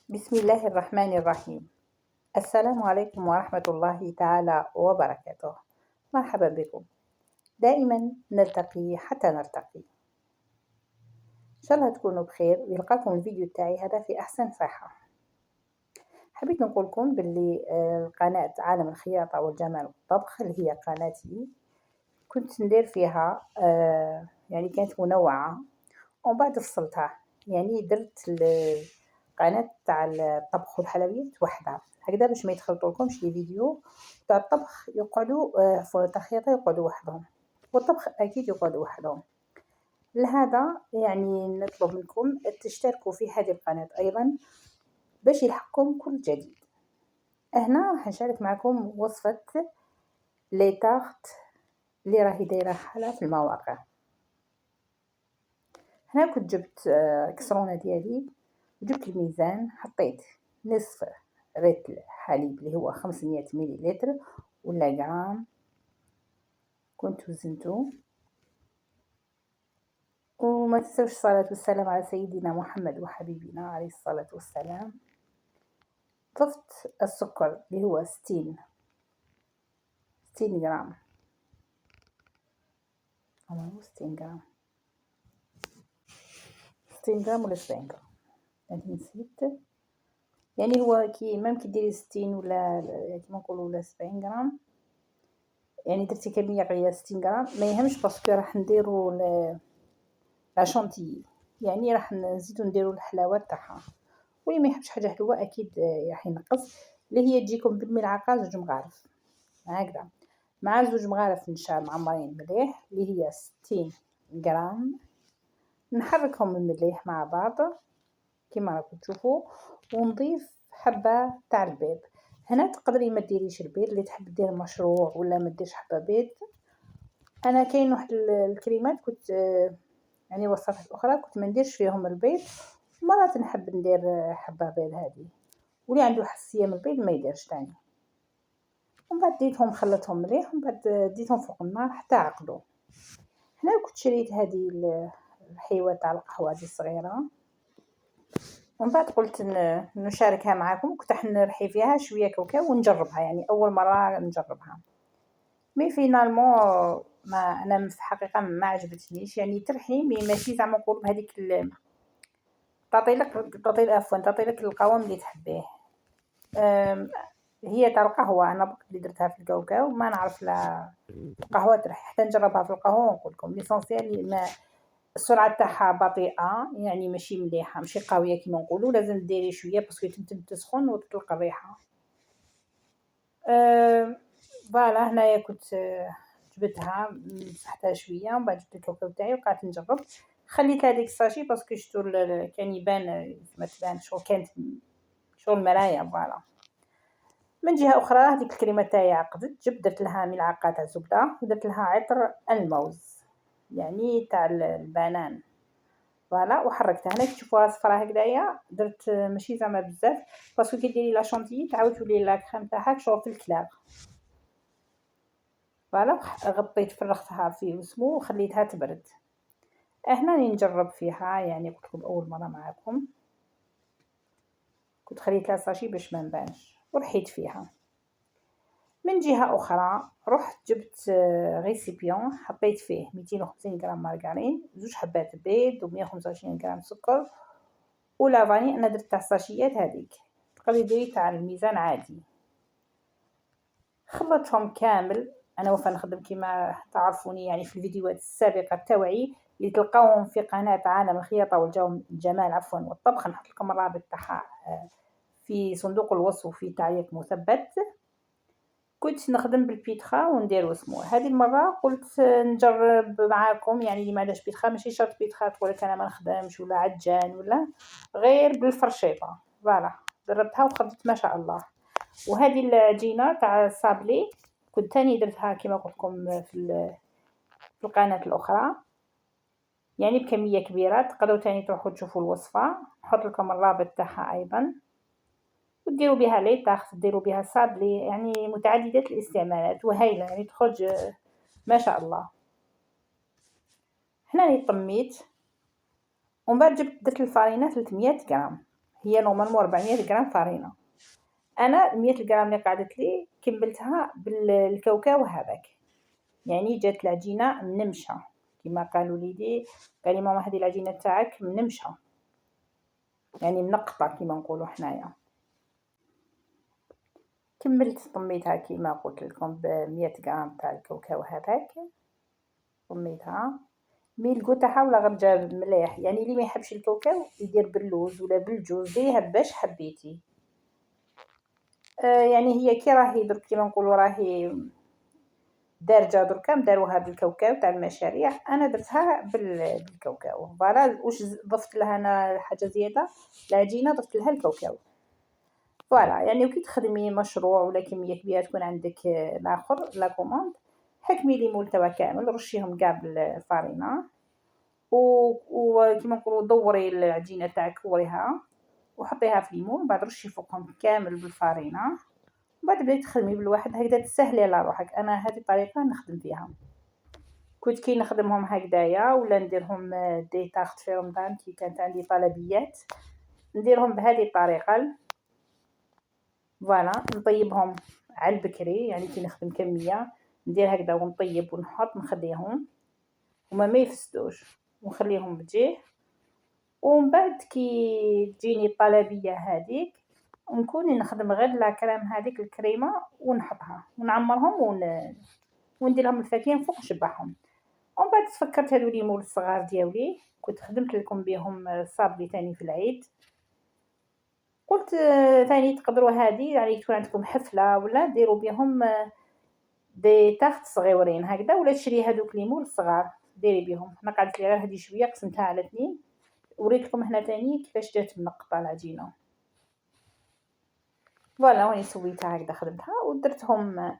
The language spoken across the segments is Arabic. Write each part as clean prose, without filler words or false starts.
بسم الله الرحمن الرحيم. السلام عليكم ورحمة الله تعالى وبركاته. مرحبا بكم. دائما نلتقي حتى نرتقي. إن شاء الله تكونوا بخير ويلقاكم الفيديو تاعي هذا في أحسن صحة. حبيت نقول لكم باللي قناة عالم الخياطة والجمال والطبخ اللي هي قناتي كنت ندير فيها يعني كانت منوعة ومن بعد فصلتها، يعني درت القناة تاع الطبخ والحلويات وحدها هكذا باش ما يتخلطولكمش لي فيديو تاع الطبخ يقعدوا تاع الخياطة يقعدوا وحدهم والطبخ أكيد يقعدوا وحدهم. لهذا يعني نطلب منكم تشتركوا في هذه القناة أيضا باش يلحقكم كل جديد. هنا راح نشارك معكم وصفة لي تارت اللي راهي دايره حالة في المواقع. هنا كنت جبت كسرونة ديالي وجبت الميزان، حطيت نصف رتل حليب اللي هو 500 مليلتر ولا غرام، كنت وزنته. وما تنسوش الصلاة والسلام على سيدنا محمد وحبيبنا عليه الصلاة والسلام. ضفت السكر اللي هو 60 غرام، هو 60 غرام 60 غرام ولا 70 غرام، يعني نسيت، يعني هو كي ديري 60 ولا كيما نقولوا ولا 70 غرام، يعني درتي كميه غير 60 غرام ما يهمش، باسكو راح نديرو لا شونتيي، يعني راح نزيدو نديرو الحلاوه تاعها. واللي ما يحبش حاجه حلوه اكيد راح ينقص، اللي هي تجيكم بالملعقه 2 مغارف هكذا، مع 2 مغارف نشا معمرين مليح اللي هي 60 غرام. نحركهم مليح مع بعض كما راكم تشوفوا، ونضيف حبه تاع البيض. هنا تقدري ما ديريش البيض، اللي تحب دير مشروع ولا ما ديرش حبه بيض. انا كاين واحد الكريمات كنت يعني وصفات اخرى كنت ما نديرش فيهم البيض، مرات نحب ندير حبه بيض هذه، واللي عنده حساسيه من البيض ما يديرش تاني. ومن بعد ديتهم خلطهم مليح، ومن بعد ديتهم فوق النار حتى عقدوا. هنا كنت شريت هذه الحيوه تاع القهوه هذه الصغيره، ومن بعد قلت نشاركها معكم. كنت نرحي فيها شويه كاوكاو ونجربها، يعني اول مره نجربها. مي فينالمون ما انا في الحقيقه ما عجبتنيش، يعني ترحي مي ماشي زعما نقول بهذيك تعطيلك القوام اللي تحبيه. هي تاع القهوه، انا اللي درتها في الكاوكاو، ما نعرف لا القهوه ترحي حتى نجربها في القهوه ونقول لكم ليسونسيال. ما السرعه تاعها بطيئه، يعني ماشي مليحه ماشي قويه كيما نقولوا، لازم ديري شويه باسكو تسخن وتطلق الريحه. فوالا هنايا كنت جبتها مسحتها شويه، ومن بعد جبت الكاوكاو تاعي وقعدت نجرب. خليت هذيك الساشي باسكو شتو كان يبان ما تبان شغل كانت شغل مرايا. فوالا من جهه اخرى هذيك الكريمه تاعي عقدت، درت لها ملعقه تاع زبده ودرت لها عطر الموز يعني تاع البنان. فوالا وحركتها. هنا تشوفوها صفرا هكذايا، درت ماشي زعما بزاف باسكو كي ديري لا شونتيي تعاود تولي لا كريم تاعها شغل في الكلاغ. فوالا غطيت فرغتها في اسمو وخليتها تبرد. هنا نجرب فيها، يعني قلت لكم اول مره معكم، كنت خليت لها ساشي باش ما نبانش ورحيت فيها. من جهه اخرى رحت جبت ريسيبيون، حطيت فيه 250 غرام مارغرين، 2 حبات بيض و125 غرام سكر ولا فاني. انا درت تاع الساشيات هذيك، تقدري ديري تاع الميزان عادي. خلطتهم كامل. انا وفا نخدم كما تعرفوني يعني في الفيديوهات السابقه تاوعي اللي تلقاوهم في قناه عالم الخياطه والجمال والطبخ. نحط لكم الرابط تاعها في صندوق الوصف وفي تعليق مثبت. كنت نخدم بالبيتخا وندير اسمه. هذه المره قلت نجرب معاكم، يعني اللي ما عندهاش بيتخا ماشي شرط بيتخا تقول لك انا ما نخدمش ولا عجان ولا، غير بالفرشيطه. فوالا جربتها وخرجت ما شاء الله. وهذه العجينه تاع الصابلي كنت تاني درتها كما قلت لكم في القناه الاخرى، يعني بكميه كبيره. تقدروا تاني تروحوا تشوفوا الوصفه، نحط لكم الرابط تاعها ايضا. وديروا بها لي تارت، ديروا بها صابلي، يعني متعدده الاستعمالات وهايله، يعني تخرج ما شاء الله. هنا طميت ومن بعد درت الفرينه 300 غرام، هي نورمالمون 400 غرام فارينة، انا 100 غرام اللي قعدت لي كملتها بالكاوكاو هذاك، يعني جات العجينه منمشه كما قالوا لي قال لي ماما هذه العجينه تاعك منمشه، يعني منقطه كما نقولوا حنايا. كملت طميتها كما قلت لكم ب 100 غرام تاع الكاوكاو هذاك، طميتها مي الكو تاعها ولا غير جاب مليح، يعني اللي ما يحبش الكاوكاو يدير باللوز ولا بالجوز ديريها باش حبيتي. يعني هي كي راهي درك كيما نقولوا راهي دارجه دركا داروها بالكاوكاو تاع المشاريع، انا درتها بالكاوكاو فوالا. واش ضفت لها انا حاجه زياده؟ العجينه ضفت لها الكاوكاو فوالا. يعني وكي تخدمي مشروع ولا كميه كبيره تكون عندك لاخر لا كوموند، حكمي لي مول توا كامل رشيهم كاع بالفارينه وكيما نقولوا دوري العجينه تاعك كوريها وحطيها في ليمون، بعد رشي فوقهم كامل بالفارينه، بعد بديت تخدمي بالواحد هكذا تسهلي على روحك. انا هذه الطريقه نخدم فيها، كنت كي نخدمهم هكذايا ولا نديرهم دي طاخت في رمضان كي كانت عندي طلبيات نديرهم بهذه الطريقه فوالا. نطيبهم على البكري، يعني كي نخدم كميه ندير هكذا ونطيب ونحط نخليهم وما يفسدوش ونخليهم بجيه، ومن بعد كي تجيني الطلبيه هذيك نكون نخدم غير لا كريم هذيك الكريمه ونحطها ونعمرهم وندير لهم الفاكهه فوق نشبعهم. ومن بعد تفكرت هذو لي مول الصغار ديالي كنت خدمت لكم بهم صابلي تاني في العيد، قلت ثاني تقدروا هذه يعني تكون عندكم حفله ولا ديروا بهم دي تاخت صغيورين هكذا، ولا تشري هذوك لي مول الصغار ديري بهم. انا قعدت لي غير هذه شويه قسمتها على 2، وريت لكم هنا ثاني كيفاش جات منقطه العجينه فوالا. واني سويتها هكذا خدمتها ودرتهم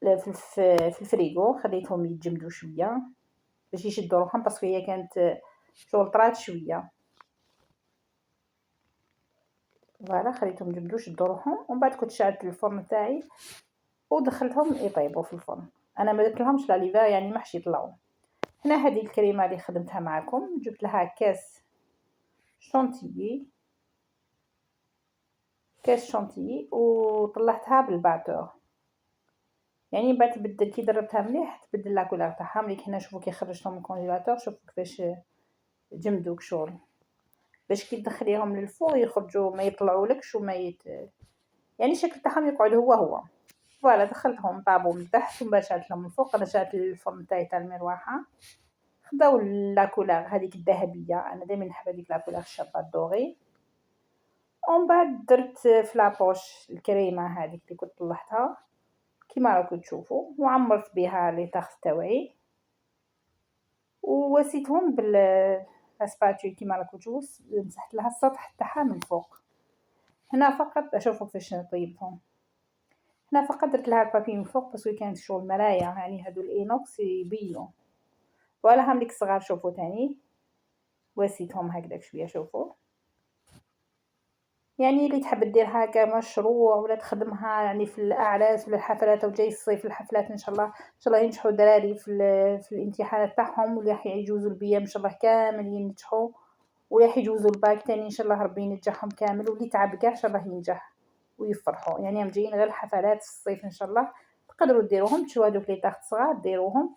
في الفريغو، خليتهم يتجمدوا شويه باش يشدوا روحهم باسكو هي كانت شغل طرات شويه فوالا. خليتهم يجمدوا شدوا روحهم ومن بعد كنت شعلت الفرن تاعي ودخلتهم يطيبوا في الفرن. انا ما درتلهمش لا ليفا يعني ما حش يطلعوا. هنا هذه الكريمه اللي خدمتها معكم، جبت لها كاس شونتيي وطلعتها بالباتور، يعني من بعد تبدل كي دربتها مليح تبدل لا كولور تاعها. ملي هنا شوفوا كي خرجتهم من الكونجيلاتور شوفوا كيفاش جمدوك شغل، باش كي تدخليهم للفور يخرجوا ما يطلعولكش يعني الشكل تاعهم يقعد هو فوالا. دخلتهم طابوا من تحت ومن بعد شعلت لهم من فوق. انا شعلت الفرن تاعي تاع المروحه خداو لا كولور هذيك الذهبيه، انا دائما نحب هذيك لا كولور الشابه الدوري. ومن بعد درت في لابوش الكريمه هذيك اللي كنت طلعتها كيما راكم تشوفوا وعمرت بها لي طاخت تاوعي ووسيتهم بالاسباتول كيما راكم تشوفوا، مسحت لها السطح تاعها من فوق. هنا فقط اشوفوا كيفاش طيبتهم، هنا فقط درت لها البابي من فوق باسكو كانت شغل مرايا يعني هادو الاينوكس يبينوا ولا هم ديك الصغار. شوفوا تاني وسيتهم هكذاك شويه شوفوا. يعني اللي تحب ديرها كمشروع ولا تخدمها يعني في الاعراس ولا الحفلات او جاي الصيف الحفلات ان شاء الله ينجحوا الدراري في الامتحانات تاعهم ولا يجوزوا البيام ان شاء الله كامل ينجحوا، ولا يجوزوا الباك تاني ان شاء الله ربي ينجحهم كامل، واللي تعب كاع ان شاء الله ينجح ويفرحوا. يعني هم جايين غير الحفلات في الصيف ان شاء الله تقدروا ديروهم، تشوا هذوك لي طاخت صغار ديروهم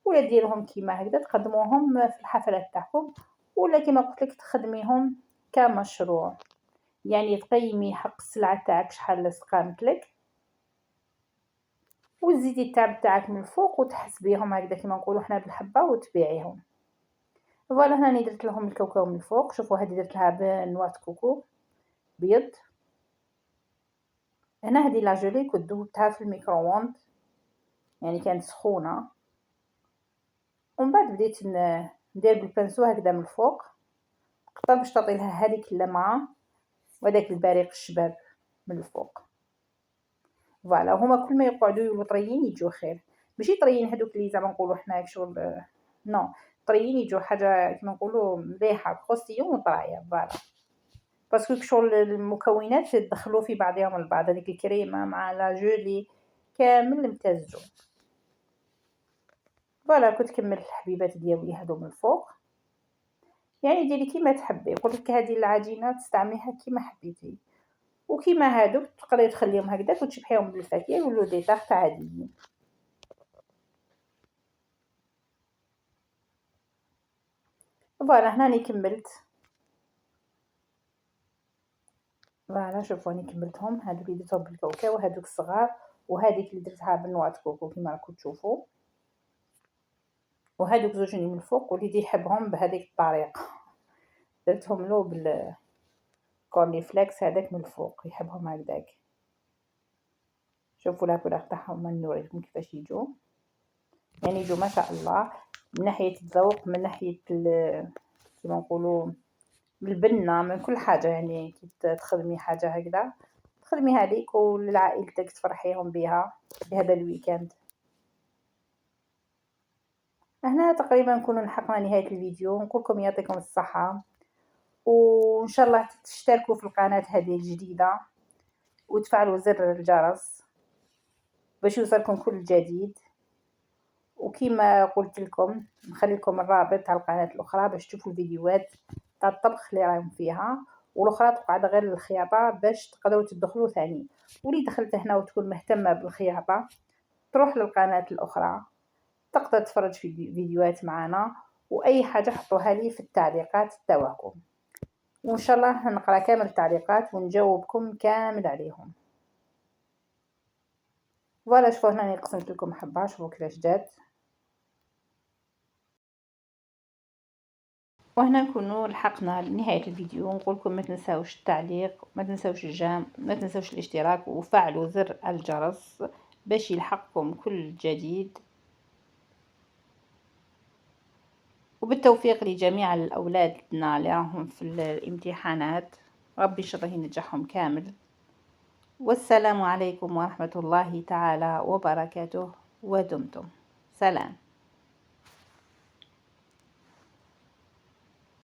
ولا ديروهم كيما هكذا تقدموهم في الحفلات تاعكم، ولا كيما قلت لك تخدميهم كمشروع، يعني تقيمي حق السلعه تاعك شحال قامت لك وتزيدي التعب تاعك من الفوق وتحسبيهم هكذا كيما نقولوا حنا بالحبه وتبيعيهم فوالا. هنا درت لهم الكاوكاو من الفوق، شوفوا هذه درت لها بنوات كوكو بيض. هنا هذه لاجولي كنت دوبتها في الميكرووند يعني كانت سخونه، ومن بعد بديت ندير بالبنسو هكذا من الفوق قطر باش تعطي لها هذيك اللمعه وداك البريق الشباب من الفوق فوالا. هما كل ما يقعدوا يولوا طريين يجوا خير، ماشي طريين هذوك اللي زعما نقولوا حنا شغل نو، طريين يجوا حاجه كيما نقولوا مليحه كروستيون وطرايه فوالا. باسكو شغل المكونات تدخلوا في بعضهم البعض، هذيك الكريمه مع لا جولي كامل امتزجوا فوالا. كنت كملت الحبيبات ديالي هذو من الفوق. يعني ديري كيما تحبي، قلت لك هذه العجينة تستعمليها كيما حبيتي، وكيما هادوك تقدري تخليهم هكذاك وتشبحيهم بالفاكهة يولوا دي طارت عاديين. فوالا هنا راني كملت. فوالا شوفوا راني كملتهم، هادوك اللي درتهم بالكاوكاو وهادوك الصغار، وهذيك اللي درتها بالنوع كوكو كيما راكم تشوفوا، وهادوك زوج من الفوق، واللي يحبهم بهذيك الطريقة درتهم له بالكورني فليكس هذاك من الفوق يحبهم هكذاك. شوفوا لا كولور تاعهم، من نوريكم كيفاش يجوا، يعني يجوا ما شاء الله من ناحية الذوق، من ناحية كيما نقولوا من البنة، من كل حاجة. يعني كي تخدمي حاجة هكذا تخدميها ليك ولعائلتك تفرحيهم بها بهذا الويكاند. هنا تقريبا نكون لحقنا نهاية الفيديو، نقولكم يعطيكم الصحة، وان شاء الله تشتركوا في القناة هذه الجديدة وتفعلوا زر الجرس باش يوصلكم كل جديد. وكما قلت لكم نخلي لكم الرابط على القناة الأخرى باش تشوفوا الفيديوهات تاع الطبخ اللي راهم فيها، والاخرى تقعد غير الخياطة باش تقدروا تدخلوا ثاني. واللي دخلت هنا وتكون مهتمة بالخياطة تروح للقناة الأخرى تقدر تفرج في فيديوهات معنا، وأي حاجة حطوها لي في التعليقات تاعكم، وإن شاء الله نقرأ كامل التعليقات ونجاوبكم كامل عليهم. فوالا شوفوا هنا قسمت لكم حبة، شوفوا كيفاش جات. وهنا نكونوا لحقنا لنهاية الفيديو، نقولكم ما تنساوش التعليق، ما تنساوش ما تنساوش الاشتراك، وفعلوا زر الجرس باش يلحقكم كل جديد. وبالتوفيق لجميع الأولادنا اللي راهم في الامتحانات، ربي إن شاء الله ينجحهم كامل. والسلام عليكم ورحمة الله تعالى وبركاته، ودمتم سلام.